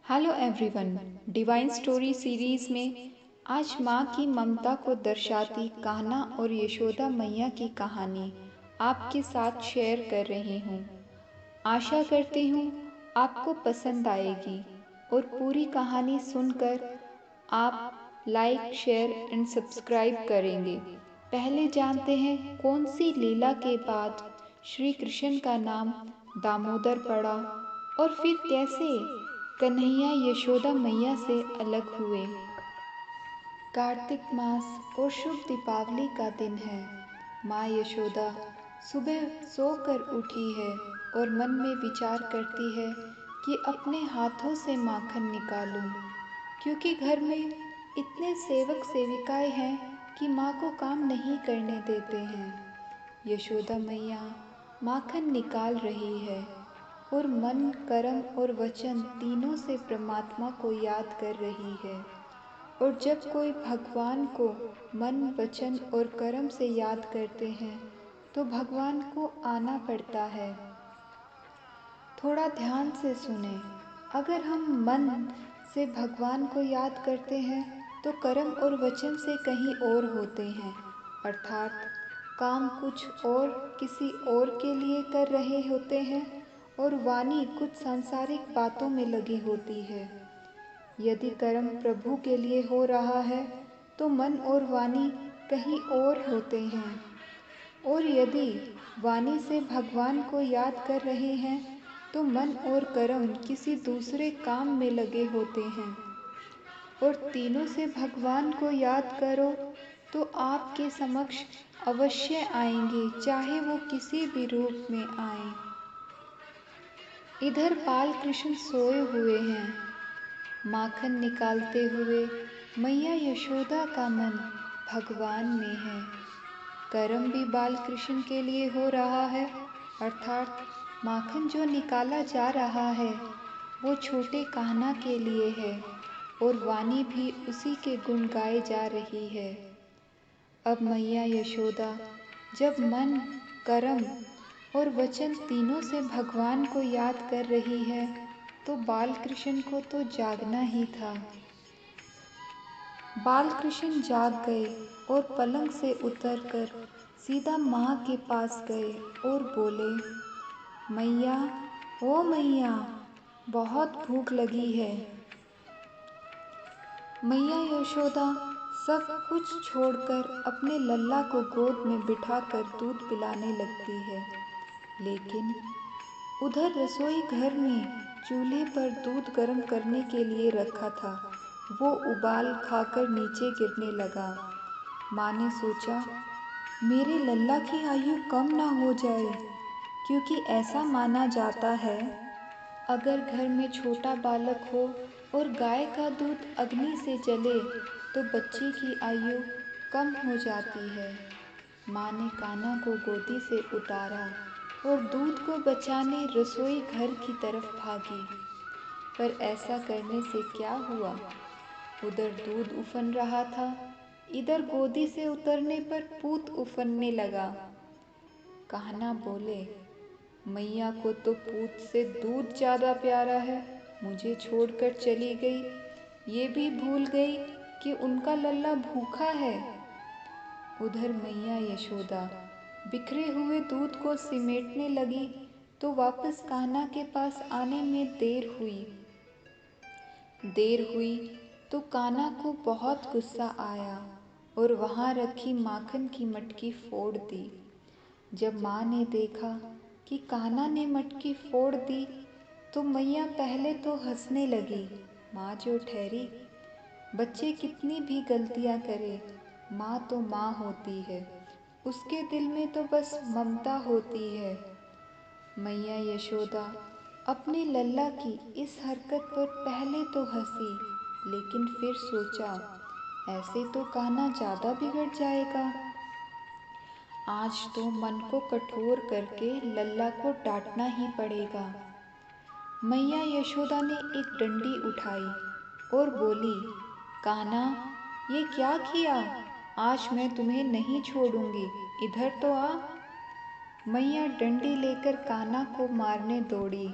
Hello everyone. Divine story series में आज माँ की ममता को दर्शाती कान्हा और यशोदा मैया की कहानी आपके साथ शेयर कर रही हूँ। आशा करती हूँ आपको पसंद आएगी और पूरी कहानी सुनकर आप लाइक, शेयर एंड सब्सक्राइब करेंगे। पहले जानते हैं कौन सी लीला के बाद श्री कृष्ण का नाम दामोदर पड़ा और फिर कैसे कन्हैया यशोदा मैया से अलग हुए। कार्तिक मास और शुभ दीपावली का दिन है। माँ यशोदा सुबह सोकर उठी है और मन में विचार करती है कि अपने हाथों से माखन निकालूं, क्योंकि घर में इतने सेवक सेविकाएं हैं कि माँ को काम नहीं करने देते हैं। यशोदा मैया माखन निकाल रही है और मन, कर्म और वचन तीनों से परमात्मा को याद कर रही है। और जब कोई भगवान को मन, वचन और कर्म से याद करते हैं तो भगवान को आना पड़ता है। थोड़ा ध्यान से सुने। अगर हम मन से भगवान को याद करते हैं तो कर्म और वचन से कहीं और होते हैं, अर्थात काम कुछ और किसी और के लिए कर रहे होते हैं और वाणी कुछ सांसारिक बातों में लगी होती है। यदि कर्म प्रभु के लिए हो रहा है तो मन और वाणी कहीं और होते हैं, और यदि वाणी से भगवान को याद कर रहे हैं तो मन और कर्म किसी दूसरे काम में लगे होते हैं। और तीनों से भगवान को याद करो तो आपके समक्ष अवश्य आएंगे, चाहे वो किसी भी रूप में आए। इधर बाल कृष्ण सोए हुए हैं। माखन निकालते हुए मैया यशोदा का मन भगवान में है। कर्म भी बाल कृष्ण के लिए हो रहा है, अर्थात माखन जो निकाला जा रहा है वो छोटे कान्हा के लिए है और वाणी भी उसी के गुण गाए जा रही है। अब मैया यशोदा जब मन, कर्म और वचन तीनों से भगवान को याद कर रही है तो बाल कृष्ण को तो जागना ही था। बाल कृष्ण जाग गए और पलंग से उतरकर सीधा माँ के पास गए और बोले, मैया, ओ मैया, बहुत भूख लगी है। मैया यशोदा सब कुछ छोड़कर अपने लल्ला को गोद में बिठाकर दूध पिलाने लगती है, लेकिन उधर रसोई घर में चूल्हे पर दूध गर्म करने के लिए रखा था, वो उबाल खाकर नीचे गिरने लगा। माँ ने सोचा, मेरे लल्ला की आयु कम ना हो जाए, क्योंकि ऐसा माना जाता है अगर घर में छोटा बालक हो और गाय का दूध अग्नि से जले तो बच्चे की आयु कम हो जाती है। माँ ने कान्हा को गोदी से उतारा और दूध को बचाने रसोई घर की तरफ भागी। पर ऐसा करने से क्या हुआ? उधर दूध उफन रहा था, इधर गोदी से उतरने पर पूत उफनने लगा। कान्हा बोले, मैया को तो पूत से दूध ज़्यादा प्यारा है, मुझे छोड़कर चली गई, ये भी भूल गई कि उनका लल्ला भूखा है। उधर मैया यशोदा बिखरे हुए दूध को सिमेटने लगी तो वापस कान्हा के पास आने में देर हुई तो कान्हा को बहुत गुस्सा आया और वहाँ रखी माखन की मटकी फोड़ दी। जब माँ ने देखा कि कान्हा ने मटकी फोड़ दी तो मैया पहले तो हंसने लगी। माँ जो ठहरी, बच्चे कितनी भी गलतियाँ करे, माँ तो माँ होती है, उसके दिल में तो बस ममता होती है। मैया यशोदा अपने लल्ला की इस हरकत पर पहले तो हंसी, लेकिन फिर सोचा, ऐसे तो कान्हा ज़्यादा बिगड़ जाएगा। आज तो मन को कठोर करके लल्ला को डांटना ही पड़ेगा। मैया यशोदा ने एक डंडी उठाई और बोली, कान्हा, ये क्या किया? आज मैं तुम्हें नहीं छोड़ूंगी, इधर तो आ। मैया डंडी लेकर कान्हा को मारने दौड़ी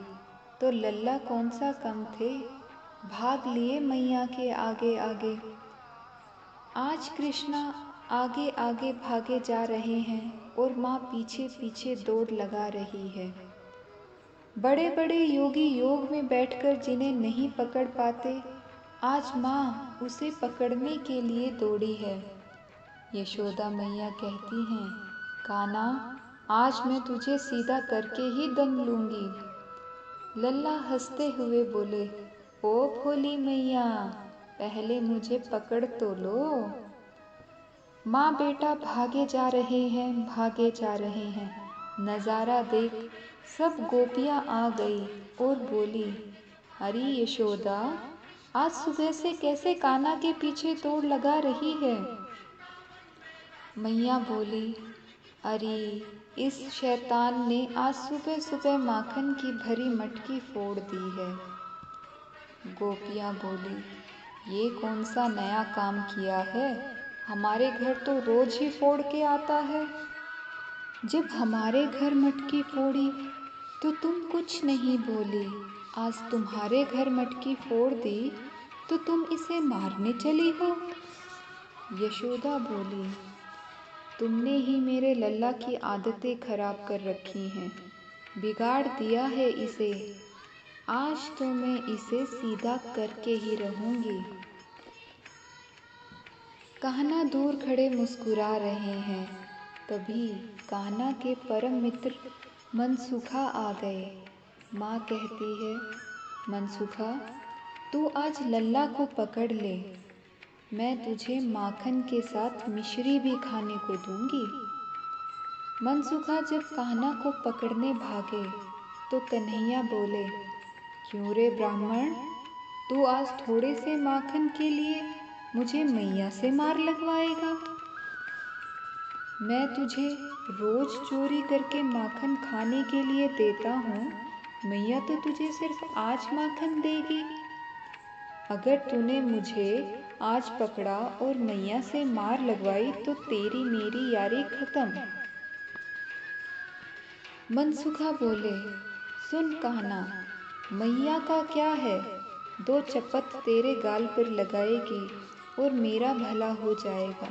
तो लल्ला कौन सा कम थे, भाग लिए मैया के आगे आगे। आज कृष्णा आगे आगे भागे जा रहे हैं और माँ पीछे पीछे दौड़ लगा रही है। बड़े बड़े योगी योग में बैठकर जिन्हें नहीं पकड़ पाते, आज माँ उसे पकड़ने के लिए दौड़ी है। यशोदा मैया कहती हैं, कान्हा, आज मैं तुझे सीधा करके ही दम लूंगी। लल्ला हंसते हुए बोले, ओ भोली मैया, पहले मुझे पकड़ तो लो। माँ बेटा भागे जा रहे हैं, भागे जा रहे हैं। नज़ारा देख सब गोपियाँ आ गई और बोली, अरे यशोदा, आज सुबह से कैसे कान्हा के पीछे दौड़ लगा रही है। मैया बोली, अरे इस शैतान ने आज सुबह सुबह माखन की भरी मटकी फोड़ दी है। गोपियाँ बोली, ये कौन सा नया काम किया है, हमारे घर तो रोज ही फोड़ के आता है। जब हमारे घर मटकी फोड़ी तो तुम कुछ नहीं बोली, आज तुम्हारे घर मटकी फोड़ दी तो तुम इसे मारने चली हो। यशोदा बोली, तुमने ही मेरे लल्ला की आदतें खराब कर रखी हैं, बिगाड़ दिया है इसे। आज तो मैं इसे सीधा करके ही रहूंगी। कान्हा दूर खड़े मुस्कुरा रहे हैं। तभी कान्हा के परम मित्र मनसुखा आ गए। माँ कहती है, मनसुखा, तू आज लल्ला को पकड़ ले, मैं तुझे माखन के साथ मिश्री भी खाने को दूंगी। मनसुखा जब कान्हा को पकड़ने भागे तो कन्हैया बोले, क्यों रे ब्राह्मण, तू आज थोड़े से माखन के लिए मुझे मैया से मार लगवाएगा। मैं तुझे रोज चोरी करके माखन खाने के लिए देता हूँ, मैया तो तुझे सिर्फ आज माखन देगी। अगर तूने मुझे आज पकड़ा और मैया से मार लगवाई तो तेरी मेरी यारी खत्म। मनसुखा बोले, सुन कान्हा, मैया का क्या है, दो चपत तेरे गाल पर लगाएगी और मेरा भला हो जाएगा।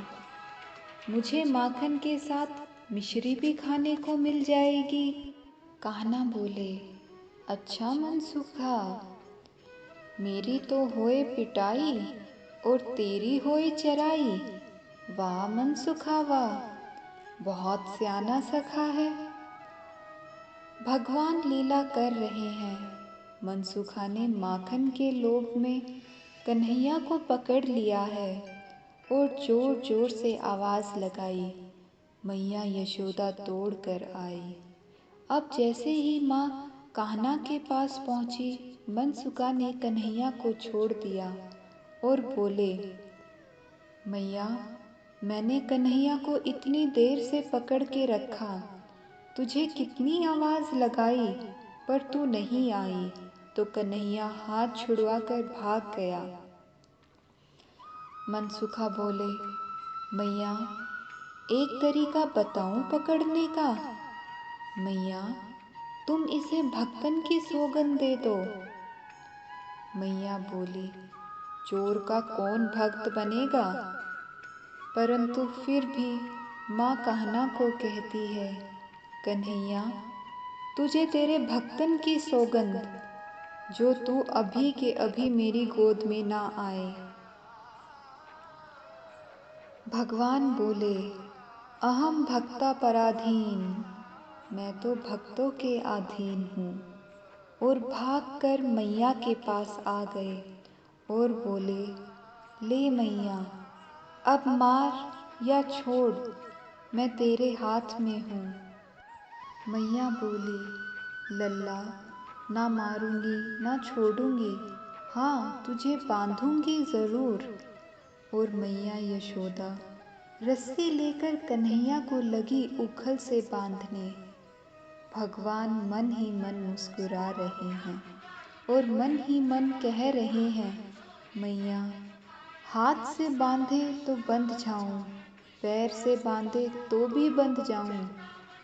मुझे माखन के साथ मिश्री भी खाने को मिल जाएगी। कान्हा बोले, अच्छा मनसुखा, मेरी तो होए पिटाई और तेरी होए चराई। वाह मनसुखा वाह, बहुत सियाना सखा है। भगवान लीला कर रहे हैं। मनसुखा ने माखन के लोभ में कन्हैया को पकड़ लिया है और जोर जोर से आवाज़ लगाई। मैया यशोदा दौड़ कर आई। अब जैसे ही माँ कान्हा के पास पहुँची, मनसुखा ने कन्हैया को छोड़ दिया और बोले, मैया, मैंने कन्हैया को इतनी देर से पकड़ के रखा, तुझे कितनी आवाज़ लगाई पर तू नहीं आई, तो कन्हैया हाथ छुड़वा कर भाग गया। मनसुखा बोले, मैया, एक तरीका बताऊं पकड़ने का। मैया, तुम इसे भक्तन की सौगंध दे दो। मैया बोली, चोर का कौन भक्त बनेगा। परंतु फिर भी माँ कान्हा को कहती है, कन्हैया, तुझे तेरे भक्तन की सौगंध, जो तू अभी के अभी मेरी गोद में ना आए। भगवान बोले, अहम भक्ता पराधीन, मैं तो भक्तों के अधीन हूँ। और भागकर मैया के पास आ गए और बोले, ले मैया, अब मार या छोड़, मैं तेरे हाथ में हूँ। मैया बोली, लल्ला, ना मारूंगी ना छोड़ूंगी, हाँ तुझे बांधूंगी ज़रूर। और मैया यशोदा रस्सी लेकर कन्हैया को लगी उखल से बांधने। भगवान मन ही मन मुस्कुरा रहे हैं और मन ही मन कह रहे हैं, मैया, हाथ से बांधे तो बंध जाऊं, पैर से बांधे तो भी बंध जाऊं,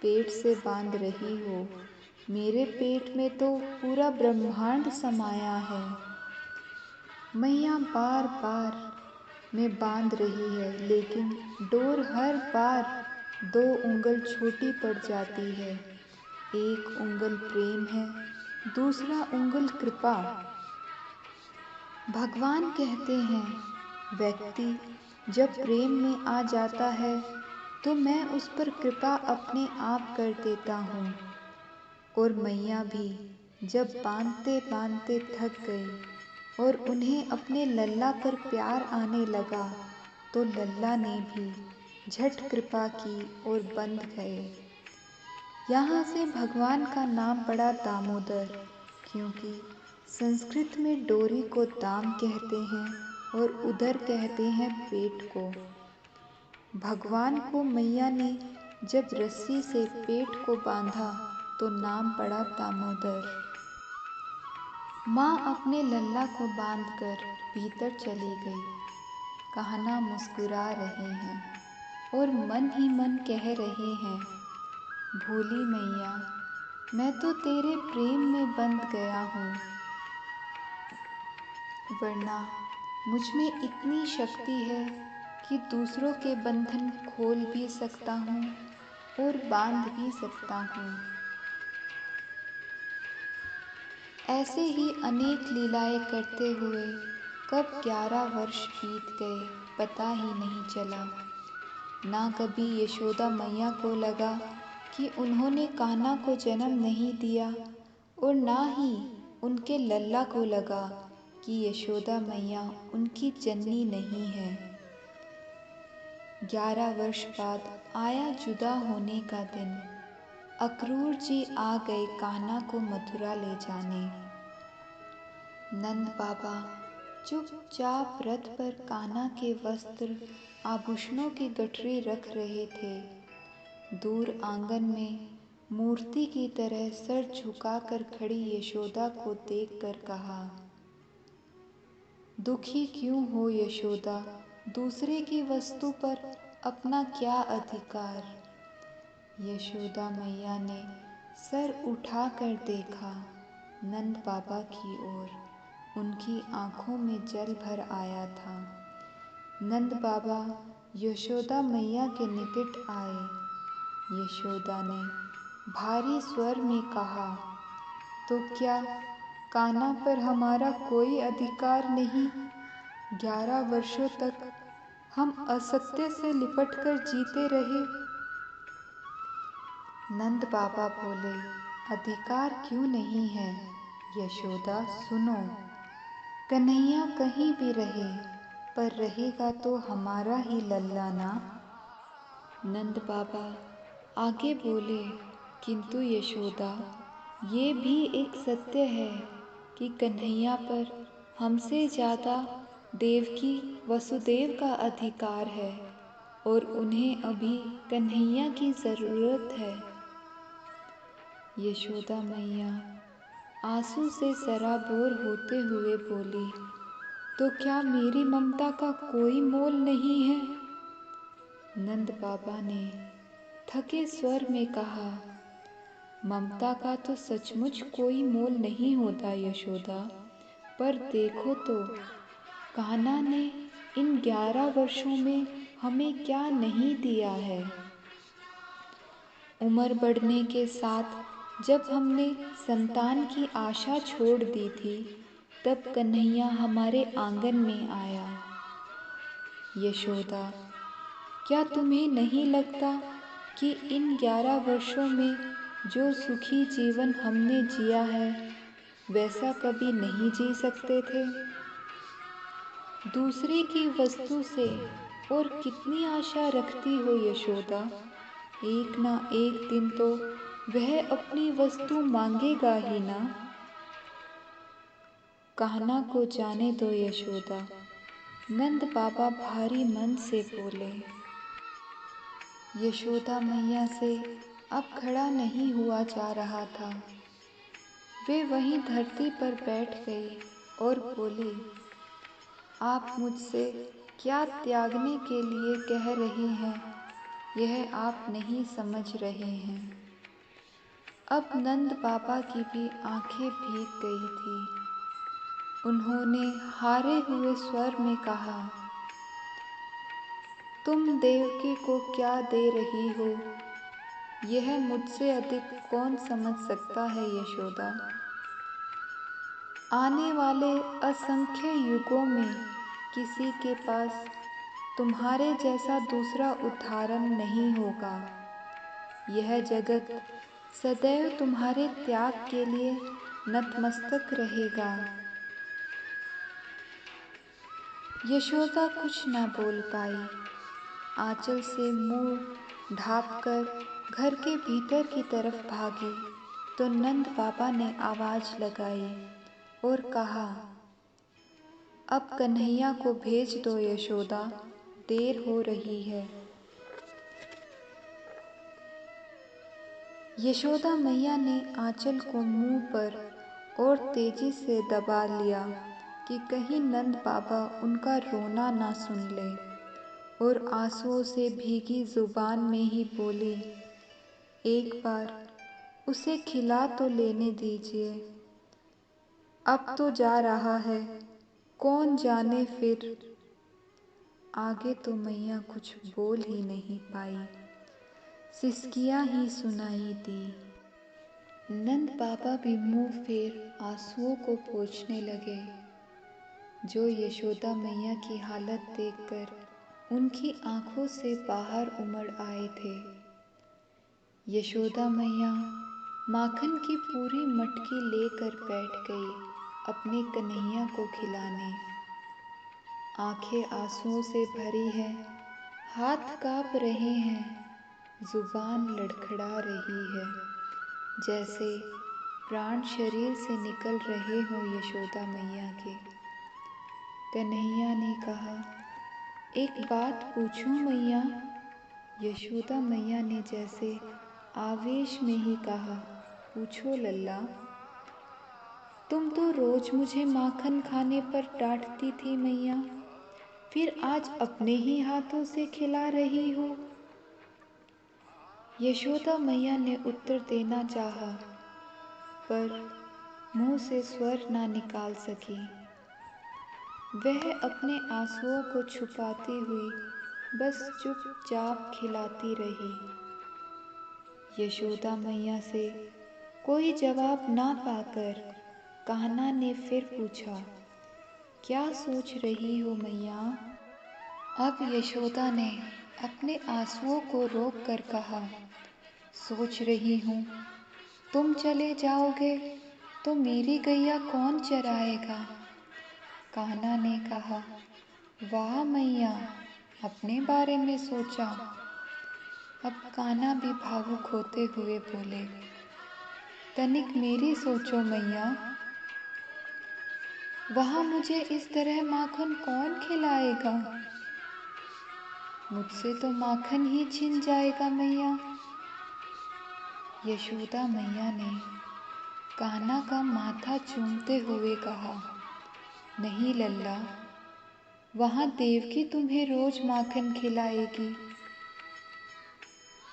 पेट से बांध रही हो, मेरे पेट में तो पूरा ब्रह्मांड समाया है। मैया बार बार में बांध रही है, लेकिन डोर हर बार 2 उंगल छोटी पड़ जाती है। एक उंगल प्रेम है, दूसरा उंगल कृपा। भगवान कहते हैं व्यक्ति जब प्रेम में आ जाता है तो मैं उस पर कृपा अपने आप कर देता हूँ। और मैया भी जब बांधते बांधते थक गई और उन्हें अपने लल्ला पर प्यार आने लगा तो लल्ला ने भी झट कृपा की और बंध गए। यहाँ से भगवान का नाम पड़ा दामोदर, क्योंकि संस्कृत में डोरी को दाम कहते हैं और उदर कहते हैं पेट को। भगवान को मैया ने जब रस्सी से पेट को बांधा तो नाम पड़ा दामोदर। माँ अपने लल्ला को बांधकर भीतर चली गई। कान्हा मुस्कुरा रहे हैं और मन ही मन कह रहे हैं, भोली मैया, मैं तो तेरे प्रेम में बंध गया हूँ, वरना मुझ में इतनी शक्ति है कि दूसरों के बंधन खोल भी सकता हूँ और बांध भी सकता हूँ। ऐसे ही अनेक लीलाएं करते हुए कब 11 वर्ष बीत गए पता ही नहीं चला। ना कभी यशोदा मैया को लगा कि उन्होंने कान्हा को जन्म नहीं दिया और ना ही उनके लल्ला को लगा कि यशोदा मैया उनकी जननी नहीं है। 11 वर्ष बाद आया जुदा होने का दिन। अक्रूर जी आ गए कान्हा को मथुरा ले जाने। नंद बाबा चुपचाप रथ पर कान्हा के वस्त्र आभूषणों की गठरी रख रहे थे। दूर आंगन में मूर्ति की तरह सर झुकाकर खड़ी यशोदा को देखकर कहा, दुखी क्यों हो यशोदा, दूसरे की वस्तु पर अपना क्या अधिकार। यशोदा मैया ने सर उठाकर देखा नंद बाबा की ओर। उनकी आंखों में जल भर आया था। नंद बाबा यशोदा मैया के निकट आए। यशोदा ने भारी स्वर में कहा, तो क्या कान्हा पर हमारा कोई अधिकार नहीं? 11 वर्षों तक हम असत्य से लिपट कर जीते रहे। नंद बाबा बोले, अधिकार क्यों नहीं है यशोदा, सुनो, कन्हैया कहीं भी रहे पर रहेगा तो हमारा ही लल्ला ना। नंद बाबा आगे बोले, किंतु यशोदा, ये भी एक सत्य है कि कन्हैया पर हमसे ज़्यादा देवकी वसुदेव का अधिकार है और उन्हें अभी कन्हैया की ज़रूरत है। यशोदा मैया आंसू से सराबोर होते हुए बोली, तो क्या मेरी ममता का कोई मोल नहीं है? नंद बाबा ने थके स्वर में कहा, ममता का तो सचमुच कोई मोल नहीं होता यशोदा, पर देखो तो कान्हा ने इन 11 वर्षों में हमें क्या नहीं दिया है। उम्र बढ़ने के साथ जब हमने संतान की आशा छोड़ दी थी, तब कन्हैया हमारे आंगन में आया। यशोदा, क्या तुम्हें नहीं लगता कि इन 11 वर्षों में जो सुखी जीवन हमने जिया है वैसा कभी नहीं जी सकते थे? दूसरे की वस्तु से और कितनी आशा रखती हो यशोदा, एक ना एक दिन तो वह अपनी वस्तु मांगेगा ही ना। कान्हा को जाने दो यशोदा, नंद बाबा भारी मन से बोले। यशोदा मैया से अब खड़ा नहीं हुआ जा रहा था। वे वहीं धरती पर बैठ गई और बोली, आप मुझसे क्या त्यागने के लिए कह रहे हैं, यह आप नहीं समझ रहे हैं। अब नंद बाबा की भी आंखें भीग गई थी। उन्होंने हारे हुए स्वर में कहा, तुम देवकी को क्या दे रही हो, यह मुझसे अधिक कौन समझ सकता है यशोदा। आने वाले असंख्य युगों में किसी के पास तुम्हारे जैसा दूसरा उदाहरण नहीं होगा। यह जगत सदैव तुम्हारे त्याग के लिए नतमस्तक रहेगा। यशोदा कुछ न बोल पाई। आंचल से मुंह ढांपकर घर के भीतर की तरफ भागी तो नंद बाबा ने आवाज लगाई और कहा, अब कन्हैया को भेज दो यशोदा, देर हो रही है। यशोदा मैया ने आंचल को मुंह पर और तेजी से दबा लिया कि कहीं नंद बाबा उनका रोना ना सुन ले, और आंसुओं से भीगी जुबान में ही बोली, एक बार उसे खिला तो लेने दीजिए। अब तो जा रहा है, कौन जाने फिर। आगे तो मैया कुछ बोल ही नहीं पाई, सिसकियां ही सुनाई दी। नंद बाबा भी मुंह फेर आंसुओं को पोंछने लगे, जो यशोदा मैया की हालत देखकर उनकी आंखों से बाहर उमड़ आए थे। यशोदा मैया माखन की पूरी मटकी लेकर बैठ गई अपने कन्हैया को खिलाने। आंखें आंसुओं से भरी हैं, हाथ कांप रहे हैं, जुबान लड़खड़ा रही है, जैसे प्राण शरीर से निकल रहे हों यशोदा मैया के। कन्हैया ने कहा, एक बात पूछूं मैया। यशोदा मैया ने जैसे आवेश में ही कहा, पूछो लल्ला। तुम तो रोज मुझे माखन खाने पर डांटती थी मैया, फिर आज अपने ही हाथों से खिला रही हो। यशोदा मैया ने उत्तर देना चाहा, पर मुंह से स्वर ना निकाल सकी। वह अपने आंसुओं को छुपाती हुई बस चुपचाप खिलाती रही। यशोदा मैया से कोई जवाब ना पाकर कान्हा ने फिर पूछा, क्या सोच रही हो मैया। अब यशोदा ने अपने आंसुओं को रोक कर कहा, सोच रही हूँ, तुम चले जाओगे तो मेरी गैया कौन चराएगा। कान्हा ने कहा, वाह मैया, अपने बारे में सोचा। अब कान्हा भी भावुक होते हुए बोले, तनिक मेरी सोचो मैया। वहाँ मुझे इस तरह माखन कौन खिलाएगा। मुझसे तो माखन ही छिन जाएगा मैया। यशोदा मैया ने कान्हा का माथा चूमते हुए कहा, नहीं लल्ला, वहाँ देवकी तुम्हें रोज माखन खिलाएगी।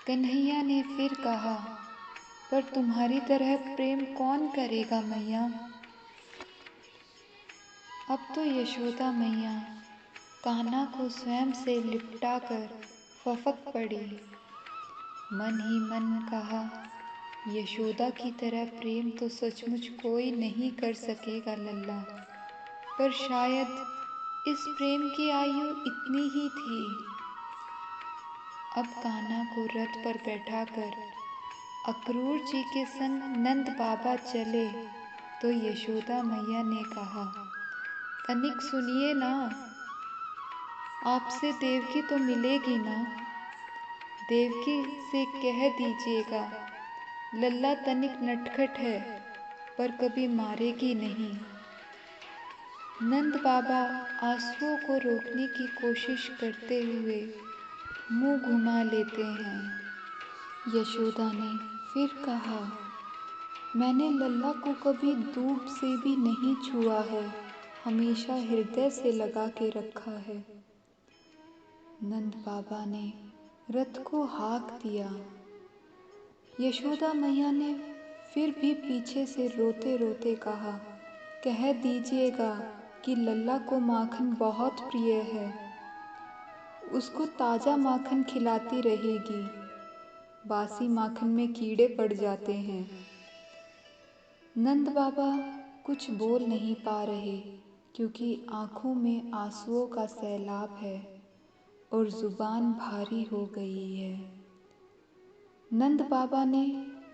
कन्हैया ने फिर कहा, पर तुम्हारी तरह प्रेम कौन करेगा मैया। अब तो यशोदा मैया कान्हा को स्वयं से लिपटा कर फफक पड़ी। मन ही मन कहा, यशोदा की तरह प्रेम तो सचमुच कोई नहीं कर सकेगा लल्ला, पर शायद इस प्रेम की आयु इतनी ही थी। अब कान्हा को रथ पर बैठाकर अक्रूर जी के संग नंद बाबा चले तो यशोदा मैया ने कहा, तनिक सुनिए ना, आपसे देवकी तो मिलेगी ना। देवकी से कह दीजिएगा, लल्ला तनिक नटखट है, पर कभी मारेगी नहीं। नंद बाबा आंसुओं को रोकने की कोशिश करते हुए मुंह घुमा लेते हैं। यशोदा ने फिर कहा, मैंने लल्ला को कभी दूर से भी नहीं छुआ है, हमेशा हृदय से लगा के रखा है। नंद बाबा ने रथ को हाँक दिया। यशोदा मैया ने फिर भी पीछे से रोते रोते कहा, कह दीजिएगा कि लल्ला को माखन बहुत प्रिय है, उसको ताज़ा माखन खिलाती रहेगी। बासी माखन में कीड़े पड़ जाते हैं। नंद बाबा कुछ बोल नहीं पा रहे क्योंकि आंखों में आंसुओं का सैलाब है और जुबान भारी हो गई है। नंद बाबा ने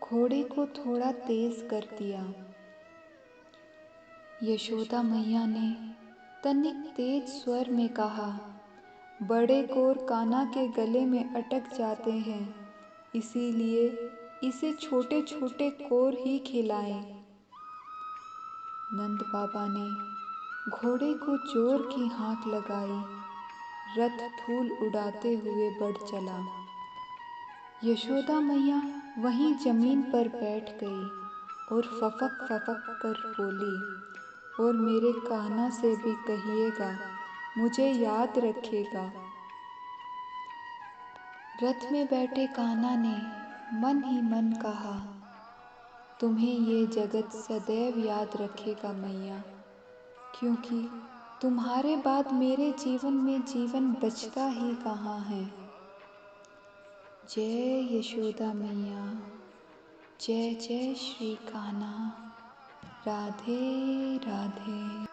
घोड़े को थोड़ा तेज कर दिया। यशोदा मैया ने तनिक तेज स्वर में कहा, बड़े कोर कान्हा के गले में अटक जाते हैं, इसीलिए इसे छोटे छोटे कोर ही खिलाएं। नंद बाबा ने घोड़े को जोर की हाँक लगाई। रथ धूल उड़ाते हुए बढ़ चला। यशोदा मैया वहीं जमीन पर बैठ गई और फफक फफक कर बोली, और मेरे कान्हा से भी कहिएगा, मुझे याद रखेगा। रथ में बैठे कान्हा ने मन ही मन कहा, तुम्हें ये जगत सदैव याद रखेगा मैया, क्योंकि तुम्हारे बाद मेरे जीवन में जीवन बचता ही कहाँ है। जय यशोदा मैया, जय जय श्री कान्हा। राधे राधे।